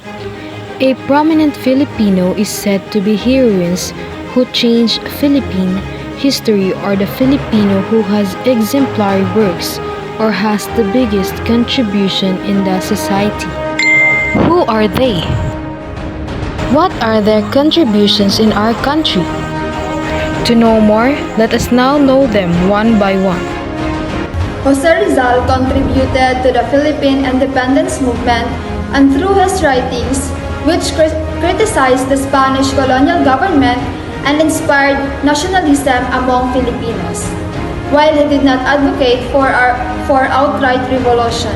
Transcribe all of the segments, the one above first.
A prominent Filipino is said to be heroines who changed Philippine history or the Filipino who has exemplary works or has the biggest contribution in the society. Who are they? What are their contributions in our country? To know more, let us now know them one by one. Jose Rizal contributed to the Philippine independence movement and through his writings, which criticized the Spanish colonial government and inspired nationalism among Filipinos. While he did not advocate for outright revolution,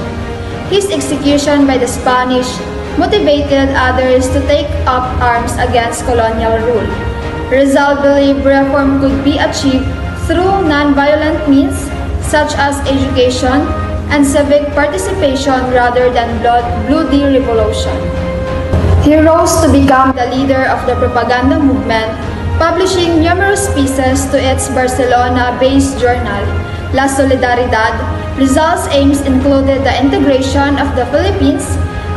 his execution by the Spanish motivated others to take up arms against colonial rule. Rizal believed reform could be achieved through non-violent means such as education and civic participation rather than bloody revolution. He rose to become the leader of the propaganda movement, publishing numerous pieces to its Barcelona-based journal, La Solidaridad. Rizal's aims included the integration of the Philippines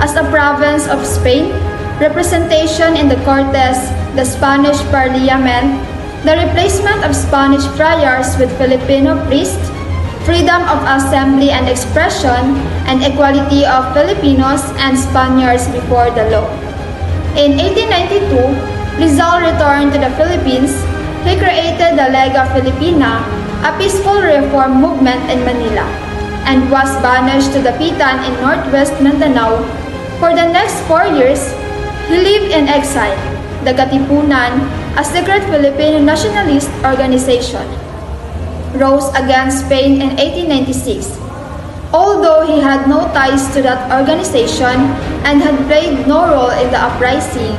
as a province of Spain, representation in the Cortes, the Spanish Parliament, the replacement of Spanish friars with Filipino priests, freedom of assembly and expression, and equality of Filipinos and Spaniards before the law. In 1892, Rizal returned to the Philippines. He created the Lega Filipina, a peaceful reform movement in Manila, and was banished to the Pitan in northwest Mindanao. For the next 4 years, he lived in exile. The Katipunan, a secret Filipino nationalist organization, rose against Spain in 1896. Although he had no ties to that organization and had played no role in the uprising,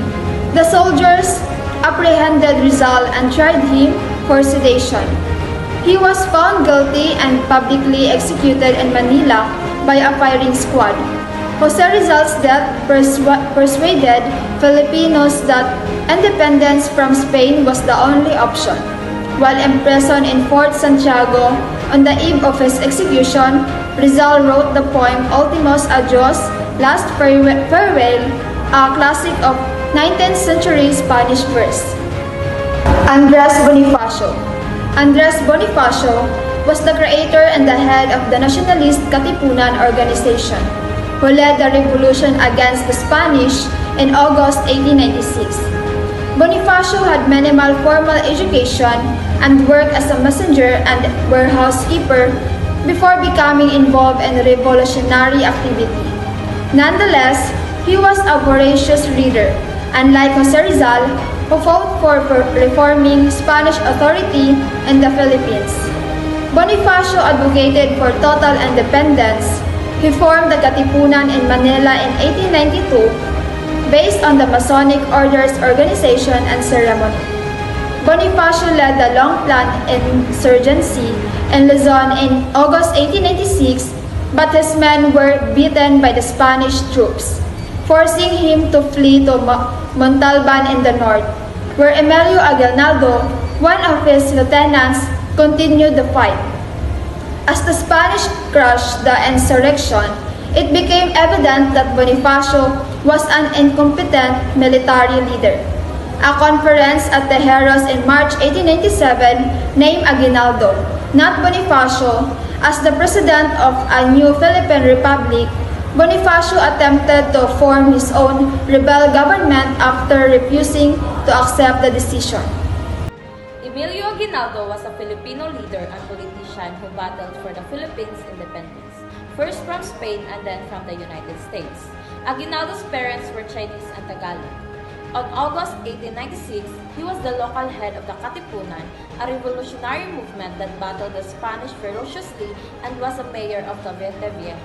the soldiers apprehended Rizal and tried him for sedition. He was found guilty and publicly executed in Manila by a firing squad. Jose Rizal's death persuaded Filipinos that independence from Spain was the only option. While imprisoned in Fort Santiago on the eve of his execution, Rizal wrote the poem Ultimos Adios, Last Farewell, a classic of 19th century Spanish verse. Andres Bonifacio. Andres Bonifacio was the creator and the head of the nationalist Katipunan organization, who led the revolution against the Spanish in August 1896. Bonifacio had minimal formal education and worked as a messenger and warehouse keeper before becoming involved in revolutionary activity. Nonetheless, he was a voracious reader, unlike Jose Rizal, who fought for reforming Spanish authority in the Philippines. Bonifacio advocated for total independence. He formed the Katipunan in Manila in 1892 based on the Masonic Orders organization and ceremony. Bonifacio led the long-planned insurgency in Luzon in August 1896, but his men were beaten by the Spanish troops, forcing him to flee to Montalban in the north, where Emilio Aguinaldo, one of his lieutenants, continued the fight. As the Spanish crushed the insurrection, it became evident that Bonifacio was an incompetent military leader. A conference at Tejeros in March 1897 named Aguinaldo, not Bonifacio, as the president of a new Philippine Republic. Bonifacio attempted to form his own rebel government after refusing to accept the decision. Emilio Aguinaldo was a Filipino leader and politician who battled for the Philippines' independence, first from Spain and then from the United States. Aguinaldo's parents were Chinese and Tagalog. On August 1896, he was the local head of the Katipunan, a revolutionary movement that battled the Spanish ferociously and was a mayor of Cavite Viejo.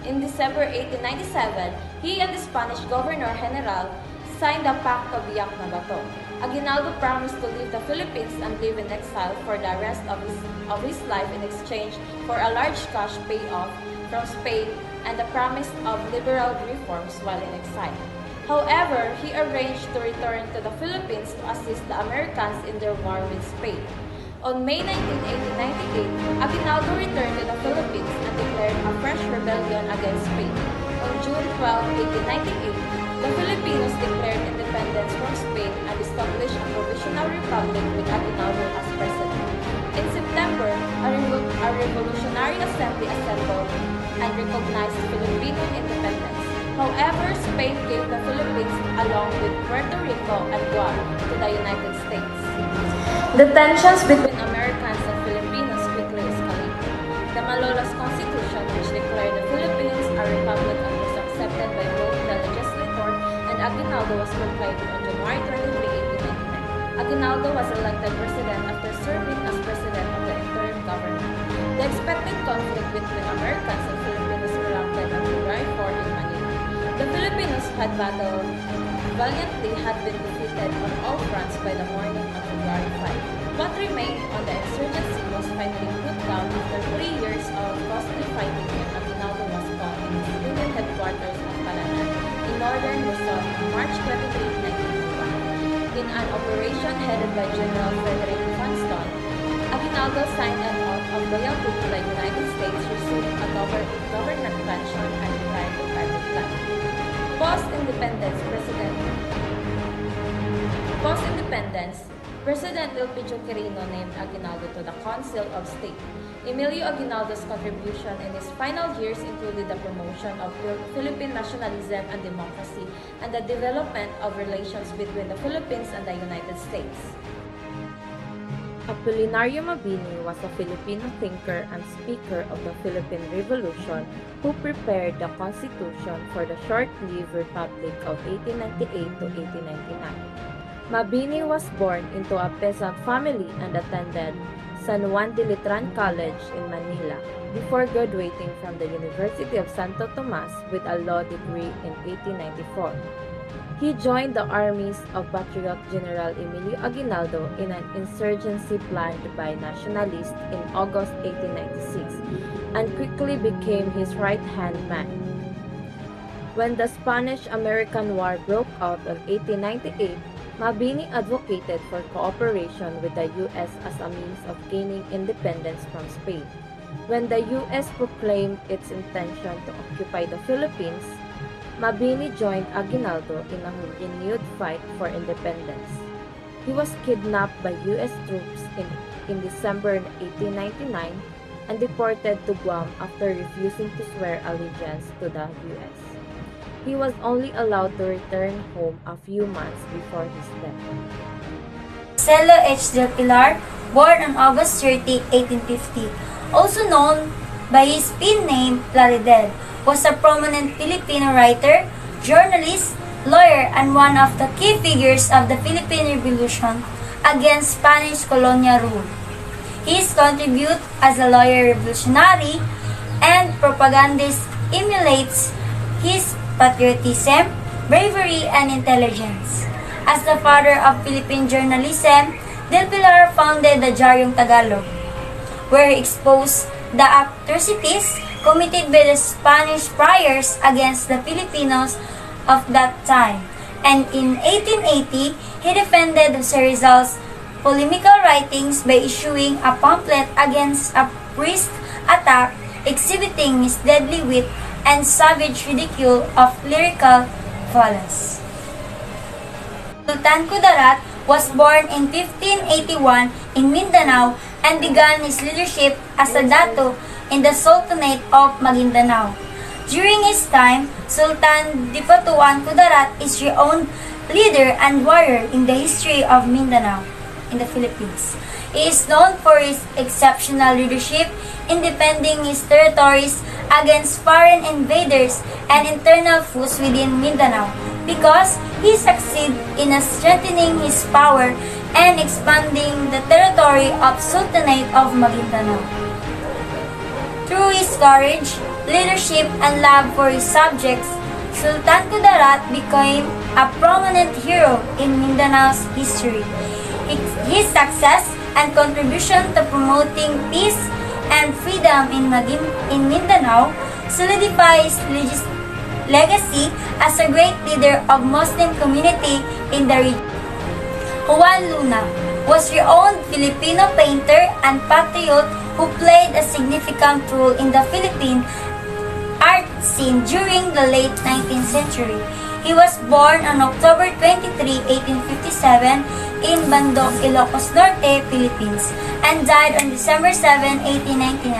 In December 1897, he and the Spanish Governor General signed the Pacto Biak na Bato. Aguinaldo promised to leave the Philippines and live in exile for the rest of his life in exchange for a large cash payoff from Spain and the promise of liberal reforms while in exile. However, he arranged to return to the Philippines to assist the Americans in their war with Spain. On May 19, 1898, Aguinaldo returned to the Philippines and declared a fresh rebellion against Spain. On June 12, 1898, the from Spain and established a provisional republic with Aguinaldo as president. In September, a revolutionary assembly assembled and recognized Filipino independence. However, Spain gave the Philippines along with Puerto Rico and Guam to the United States. The tensions between Americans and Filipinos quickly escalated. The Malolos Constitution, which declared the Philippines a republic and was accepted by both the legislature and Aguinaldo, was proclaimed on January 23, 1899. Aguinaldo was elected president after serving as president of the interim government. The expected conflict between Americans and Filipinos erupted on February 4 in Manila. The Filipinos had battled valiantly had been defeated on all fronts by the morning of February 5. What remained on the insurgency was finally put down after 3 years of costly fighting when Aguinaldo was caught in his civilian headquarters at Palanan in northern Luzon on March 23, 1901. In an operation headed by General Frederick Funston, Aguinaldo signed an oath of loyalty to the United States, received a government pension, and retired to private life. Post-independence, President Elpidio Quirino named Aguinaldo to the Council of State. Emilio Aguinaldo's contribution in his final years included the promotion of Philippine nationalism and democracy and the development of relations between the Philippines and the United States. Apolinario Mabini was a Filipino thinker and speaker of the Philippine Revolution who prepared the Constitution for the short-lived Republic of 1898 to 1899. Mabini was born into a peasant family and attended San Juan de Letran College in Manila before graduating from the University of Santo Tomas with a law degree in 1894. He joined the armies of Patriot General Emilio Aguinaldo in an insurgency planned by nationalists in August 1896 and quickly became his right-hand man. When the Spanish-American War broke out in 1898, Mabini advocated for cooperation with the U.S. as a means of gaining independence from Spain. When the U.S. proclaimed its intention to occupy the Philippines, Mabini joined Aguinaldo in a renewed fight for independence. He was kidnapped by U.S. troops in December 1899 and deported to Guam after refusing to swear allegiance to the U.S. He was only allowed to return home a few months before his death. Marcelo H. del Pilar, born on August 30, 1850, also known by his pin name Plaridel, was a prominent Filipino writer, journalist, lawyer, and one of the key figures of the Philippine Revolution against Spanish colonial rule. His contribute as a lawyer revolutionary and propagandist emulates his patriotism, bravery, and intelligence. As the father of Philippine journalism, Del Pilar founded the Diaryong Tagalog, where he exposed the atrocities committed by the Spanish friars against the Filipinos of that time. And in 1880, he defended Jose Rizal's polemical writings by issuing a pamphlet against a priest attack, exhibiting his deadly wit and savage ridicule of lyrical violence. Sultan Kudarat was born in 1581 in Mindanao and began his leadership as a dato in the Sultanate of Maguindanao. During his time, Sultan Dipatuan Kudarat is renowned leader and warrior in the history of Mindanao in the Philippines. He is known for his exceptional leadership in defending his territories against foreign invaders and internal foes within Mindanao because he succeeded in strengthening his power and expanding the territory of Sultanate of Maguindanao. Through his courage, leadership, and love for his subjects, Sultan Kudarat became a prominent hero in Mindanao's history. His success and contribution to promoting peace and freedom in Mindanao solidifies his legacy as a great leader of Muslim community in the region. Juan Luna was renowned Filipino painter and patriot who played a significant role in the Philippine art scene during the late 19th century. He was born on October 23, 1857 in Bandok, Ilocos Norte, Philippines, and died on December 7, 1899.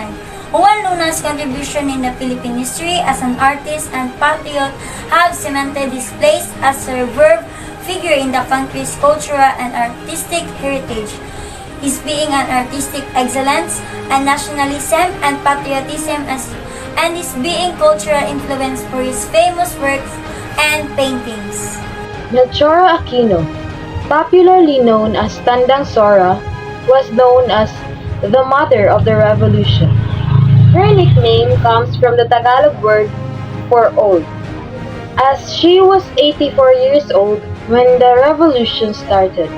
Juan Luna's contribution in the Philippine history as an artist and patriot have cemented his place as a revered figure in the country's cultural and artistic heritage. His being an artistic excellence and nationalism and patriotism and his being cultural influence for his famous works and paintings. Melchora Aquino, popularly known as Tandang Sora, was known as the Mother of the Revolution. Her nickname comes from the Tagalog word for old, as she was 84 years old when the revolution started.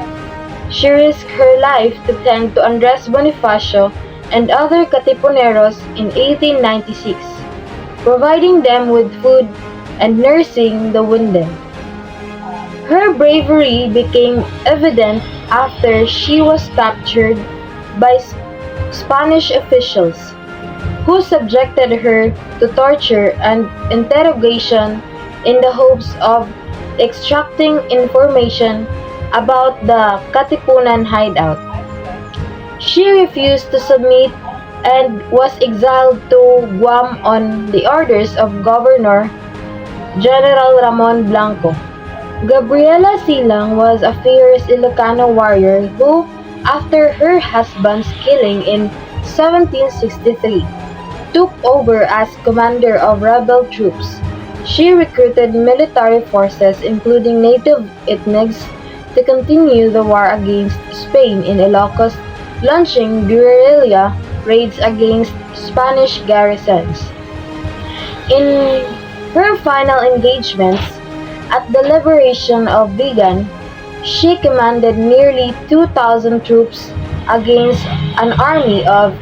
She risked her life to tend to Andres Bonifacio and other Katipuneros in 1896, providing them with food and nursing the wounded. Her bravery became evident after she was captured by Spanish officials, who subjected her to torture and interrogation in the hopes of extracting information about the Katipunan hideout. She refused to submit and was exiled to Guam on the orders of Governor General Ramon Blanco. Gabriela Silang was a fierce Ilocano warrior who, after her husband's killing in 1763, took over as commander of rebel troops. She recruited military forces including native ethnics to continue the war against Spain in Ilocos, launching guerrilla raids against Spanish garrisons. In her final engagements, at the liberation of Vigan, she commanded nearly 2,000 troops against an army of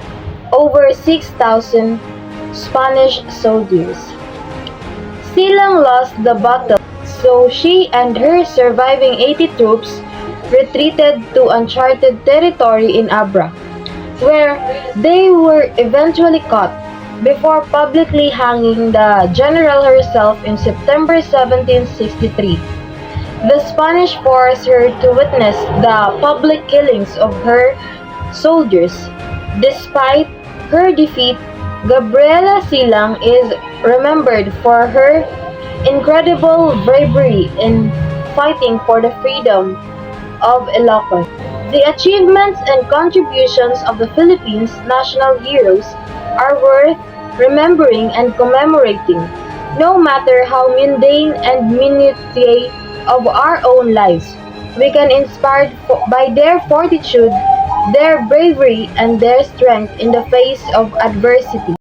over 6,000 Spanish soldiers. Silang lost the battle, so she and her surviving 80 troops retreated to uncharted territory in Abra, where they were eventually caught before publicly hanging the general herself in September 1763. The Spanish forced her to witness the public killings of her soldiers. Despite her defeat, Gabriela Silang is remembered for her incredible bravery in fighting for the freedom of Ilocos. The achievements and contributions of the Philippines' national heroes are worth remembering and commemorating, no matter how mundane and minutiae of our own lives. We can inspired by their fortitude, their bravery, and their strength in the face of adversity.